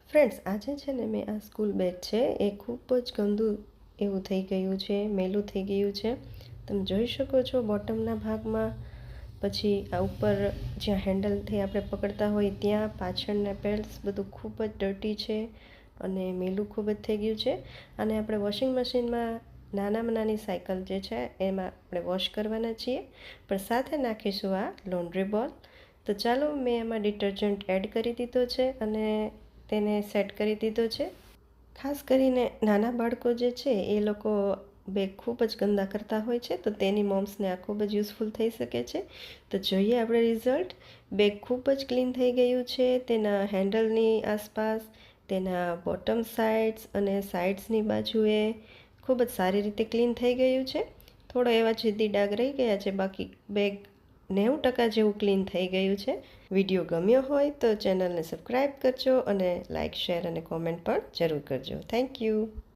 Friends, આજે છે ને મેં આ સ્કૂલ બેગ છે એ ખૂબ જ ગંદુ એવું થઈ ગયું છે, મેલું થઈ ગયું છે. તમે જોઈ શકો છો બોટમના ભાગમાં, પછી આ ઉપર જ્યાં હેન્ડલથી આપણે પકડતા હોય ત્યાં પાછળના પેડ્સ બધું ખૂબ જ ડર્ટી છે અને મેલું ખૂબ જ થઈ ગયું છે. અને આપણે વોશિંગ મશીનમાં નાનામાં નાની સાયકલ જે છે એમાં આપણે વોશ કરવાના છીએ, પણ સાથે નાખીશું આ લોન્ડ્રી બોલ. તો ચાલો, મેં એમાં ડિટર્જન્ટ એડ કરી દીધો છે અને તેને સેટ કરી દીધો છે. ખાસ કરીને નાના બાળકો જે છે એ લોકો બેગ ખૂબ જ ગંદા કરતા હોય છે, તો તેની મોમ્સને આ ખૂબ જ યુઝફુલ થઈ શકે છે. તો જોઈએ આપણે રિઝલ્ટ. બેગ ખૂબ જ ક્લીન થઈ ગયું છે. તેના હેન્ડલની આસપાસ, તેના બોટમ સાઇડ્સ અને સાઇડ્સની બાજુએ ખૂબ જ સારી રીતે ક્લીન થઈ ગયું છે. થોડો એવા જિદ્દી ડાઘ રહી ગયા છે, બાકી બેગ 90% જેવું ક્લીન થઈ ગયું છે. વિડીયો ગમ્યો હોય તો ચેનલને સબસ્ક્રાઈબ કરજો અને લાઇક, શેર અને કોમેન્ટ પણ જરૂર કરજો. Thank you.